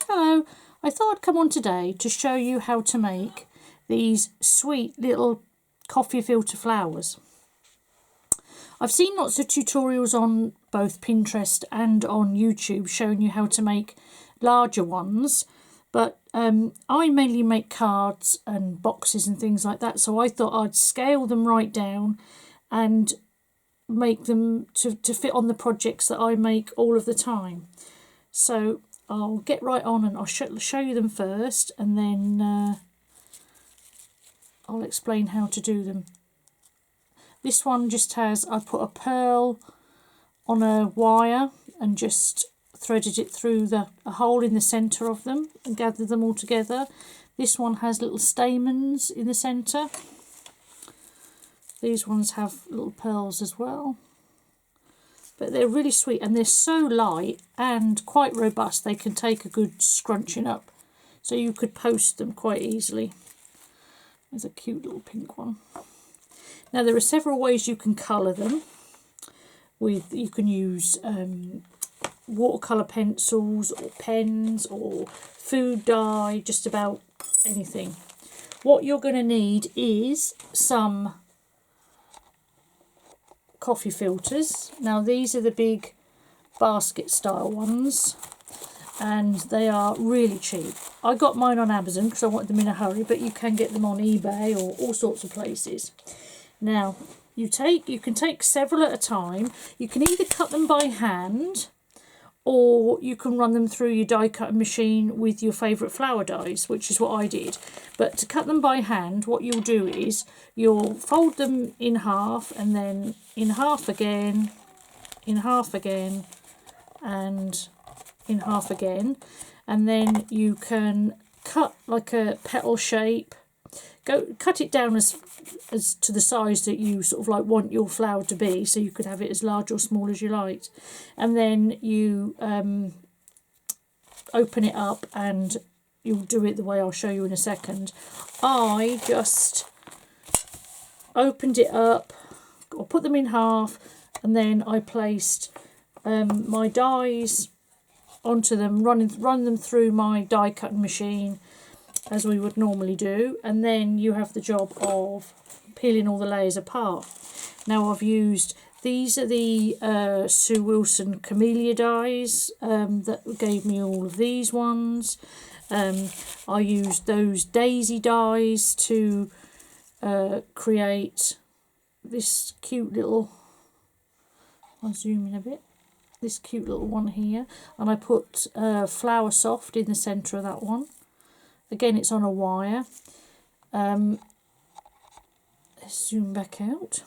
Hello, I thought I'd come on today to show you how to make these sweet little coffee filter flowers. I've seen lots of tutorials on both Pinterest and on YouTube showing you how to make larger ones, but I mainly make cards and boxes and things like that, so I thought I'd scale them right down and make them to fit on the projects that I make all of the time. So I'll get right on and I'll show you them first, and then I'll explain how to do them. This one just has, I put a pearl on a wire and just threaded it through a hole in the centre of them and gathered them all together. This one has little stamens in the centre. These ones have little pearls as well. But they're really sweet and they're so light and quite robust, they can take a good scrunching up. So you could post them quite easily. There's a cute little pink one. Now there are several ways you can colour them. You can use watercolour pencils or pens or food dye, just about anything. What you're going to need is some coffee filters. Now these are the big basket style ones and they are really cheap. I got mine on Amazon because I wanted them in a hurry, but you can get them on eBay or all sorts of places. Now you can take several at a time. You can either cut them by hand or you can run them through your die cutting machine with your favourite flower dies, which is what I did. But to cut them by hand, what you'll do is you'll fold them in half and then in half again, in half again, and in half again. And then you can cut like a petal shape. Cut it down as to the size that you sort of like want your flower to be, so you could have it as large or small as you liked. And then you open it up and you'll do it the way I'll show you in a second. I just opened it up, or put them in half, and then I placed my dies onto them, run them through my die cutting machine as we would normally do, and then you have the job of peeling all the layers apart. Now I've used, these are the Sue Wilson Camellia dies that gave me all of these ones. I used those daisy dies to create this cute little, I'll zoom in a bit, this cute little one here, and I put Flower Soft in the centre of that one. Again, it's on a wire. Let's zoom back out.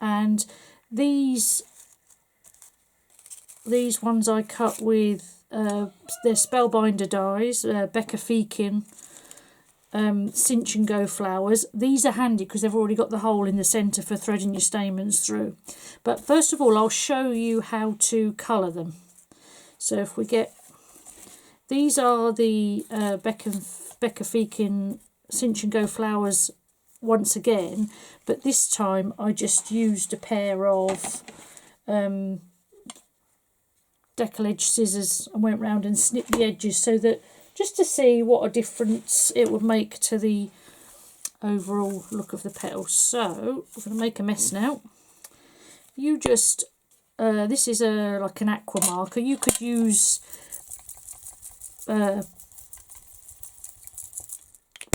And these ones I cut with they're Spellbinder dies, Becca Feekin Cinch and Go flowers. These are handy because they've already got the hole in the centre for threading your stamens through. But first of all, I'll show you how to colour them. So if we get, these are the Becca Feekin Cinch and Go flowers once again, but this time I just used a pair of decal edge scissors and went round and snipped the edges, so that just to see what a difference it would make to the overall look of the petals. So we're going to make a mess now. You just this is like an aqua marker. You could use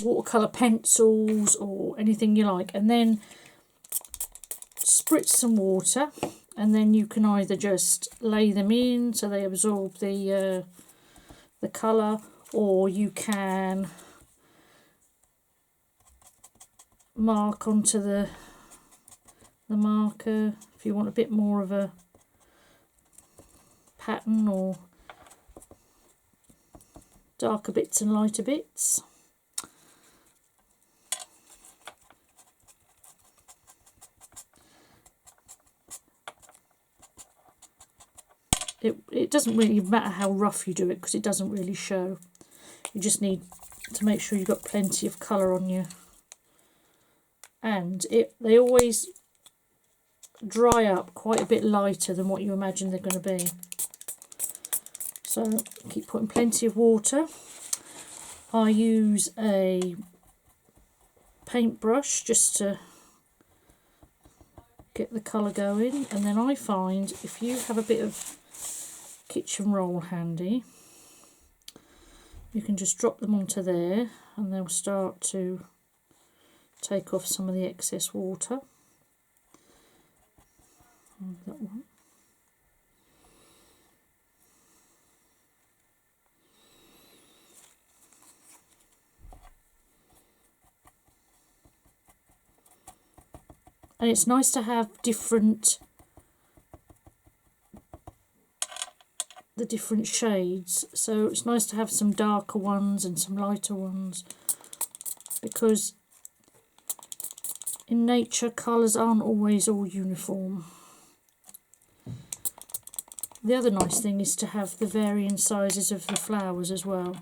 watercolour pencils or anything you like, and then spritz some water, and then you can either just lay them in so they absorb the colour, or you can mark onto the marker if you want a bit more of a pattern, or darker bits and lighter bits. It doesn't really matter how rough you do it because it doesn't really show. You just need to make sure you've got plenty of colour on you. And they always dry up quite a bit lighter than what you imagine they're going to be. So keep putting plenty of water. I use a paintbrush just to get the colour going, and then I find if you have a bit of kitchen roll handy, you can just drop them onto there and they'll start to take off some of the excess water. That one. And it's nice to have the different shades, so it's nice to have some darker ones and some lighter ones, because in nature colours aren't always all uniform. The other nice thing is to have the varying sizes of the flowers as well.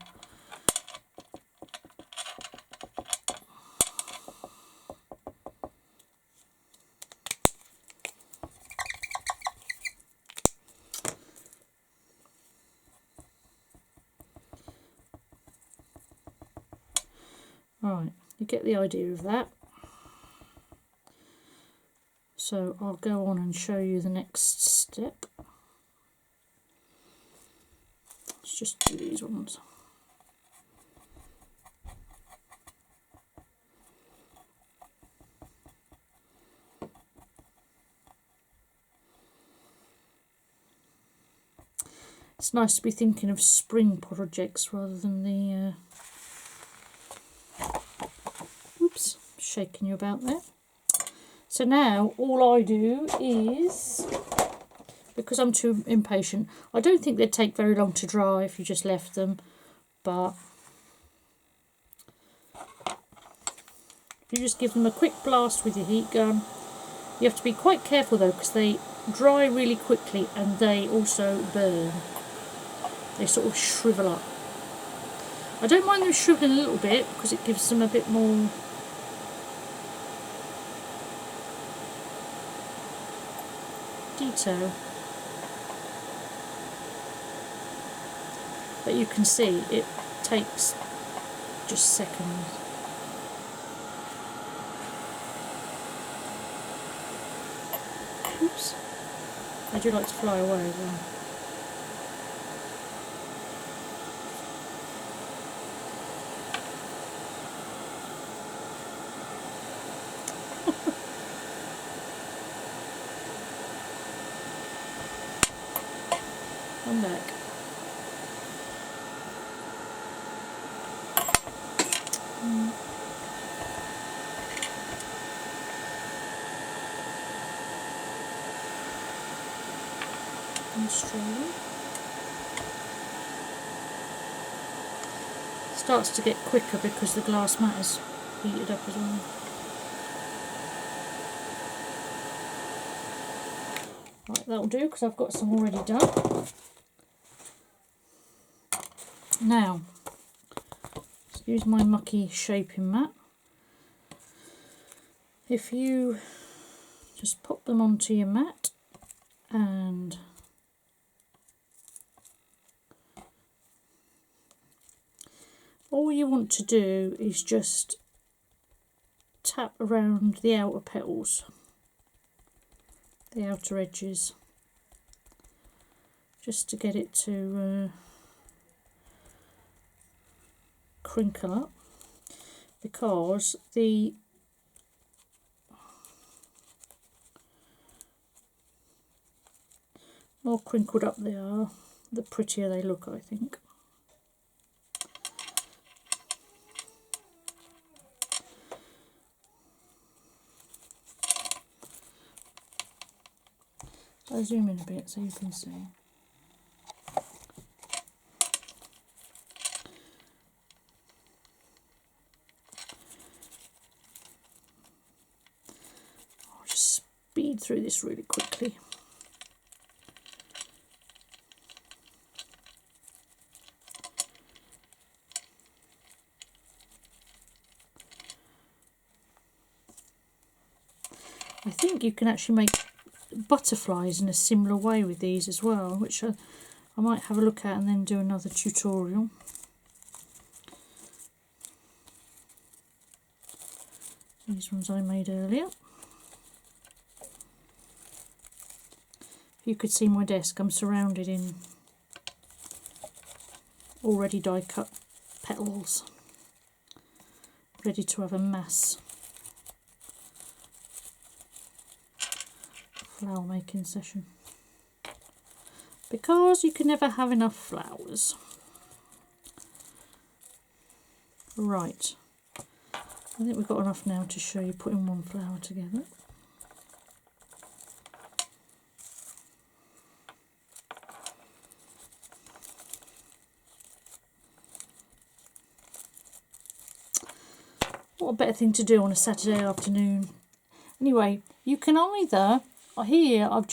Right, you get the idea of that. So I'll go on and show you the next step. Let's just do these ones. It's nice to be thinking of spring projects rather than the oops, shaking you about there. So now all I do is, because I'm too impatient, I don't think they'd take very long to dry if you just left them, but if you just give them a quick blast with your heat gun. You have to be quite careful though, because they dry really quickly and they also burn. They sort of shrivel up. I don't mind them shriveling a little bit because it gives them a bit more detail. But you can see it takes just seconds. Oops. I do like to fly away as well. I'm back. Australia. Starts to get quicker because the glass mat is heated up as well. Right, that'll do because I've got some already done. Now, let's use my mucky shaping mat. If you just pop them onto your mat and all you want to do is just tap around the outer petals, the outer edges, just to get it to crinkle up, because the more crinkled up they are, the prettier they look, I think. I'll zoom in a bit so you can see. I'll just speed through this really quickly. I think you can actually make butterflies in a similar way with these as well, which I might have a look at and then do another tutorial. These ones I made earlier. If you could see my desk, I'm surrounded in already die cut petals, ready to have a mass flower making session. Because you can never have enough flowers. Right. I think we've got enough now to show you putting one flower together. What a better thing to do on a Saturday afternoon. Anyway, you can either, here I've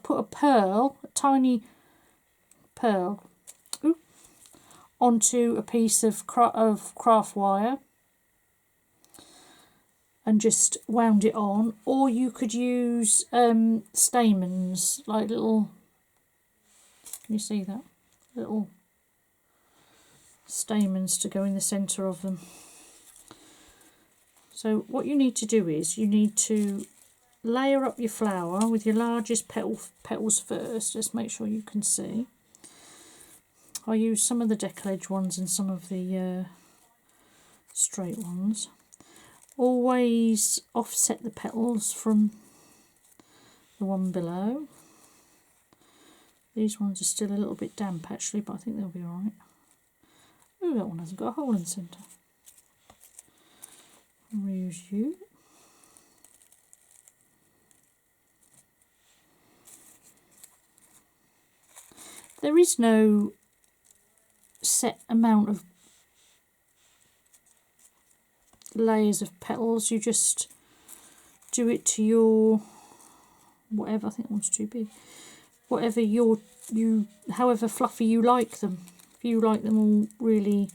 put a tiny pearl, onto a piece of craft wire and just wound it on, or you could use stamens, like little, can you see that? Little stamens to go in the centre of them. So what you need to do is you need to layer up your flower with your largest petals first. Just make sure you can see. I use some of the decollage ones and some of the straight ones. Always offset the petals from the one below. These ones are still a little bit damp actually, but I think they'll be alright. Oh, that one hasn't got a hole in the centre. Reuse you. There is no set amount of layers of petals, you just do it to your whatever. I think that one's too big. Whatever however fluffy you like them. If you like them all really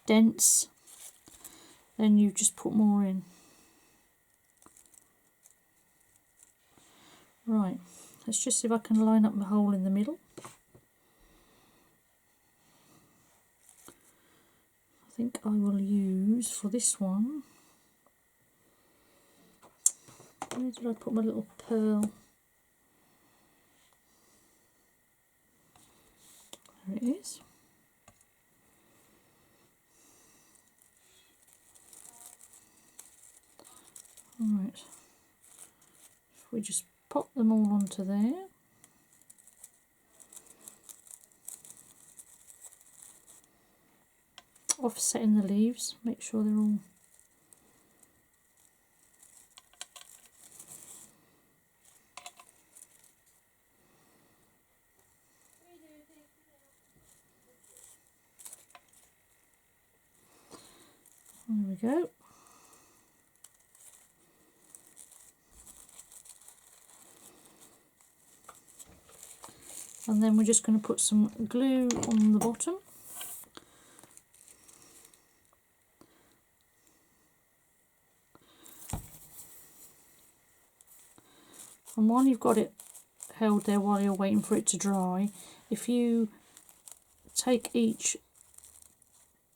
dense, then you just put more in. Right, let's just see if I can line up the hole in the middle. I think I will use for this one, where did I put my little pearl? There it is. Alright, if we just pop them all onto there. Offsetting the leaves, make sure they're all there we go. And then we're just going to put some glue on the bottom. And while you've got it held there while you're waiting for it to dry, if you take each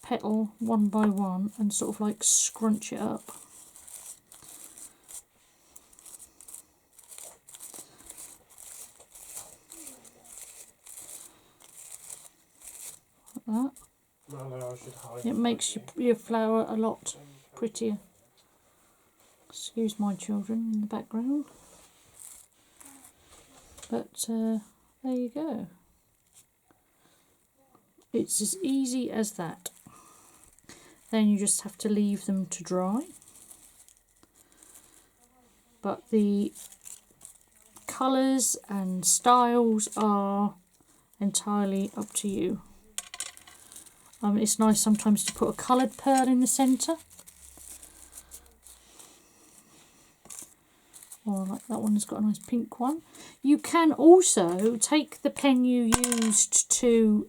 petal one by one and sort of like scrunch it up. Like that. It makes your flower a lot prettier. Excuse my children in the background. But there you go. It's as easy as that. Then you just have to leave them to dry. But the colours and styles are entirely up to you. It's nice sometimes to put a coloured pearl in the centre. Or like that one has got a nice pink one. You can also take the pen you used to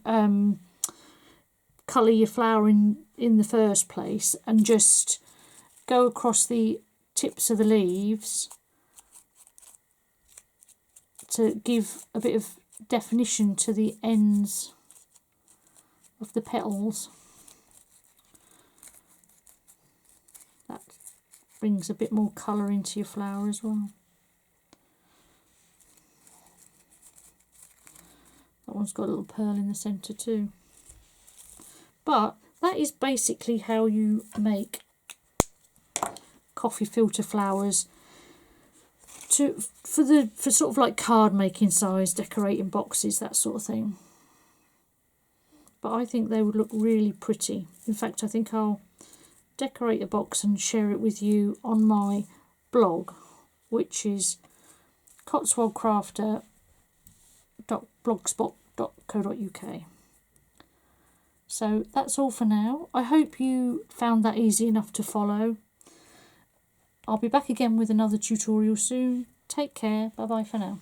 colour your flower in the first place and just go across the tips of the leaves to give a bit of definition to the ends of the petals. That brings a bit more colour into your flower as well. That one's got a little pearl in the centre too. But that is basically how you make coffee filter flowers for sort of like card making size, decorating boxes, that sort of thing. But I think they would look really pretty. In fact, I think I'll decorate a box and share it with you on my blog, which is cotswoldcrafter.blogspot.co.uk. So that's all for now. I hope you found that easy enough to follow. I'll be back again with another tutorial soon. Take care. Bye bye for now.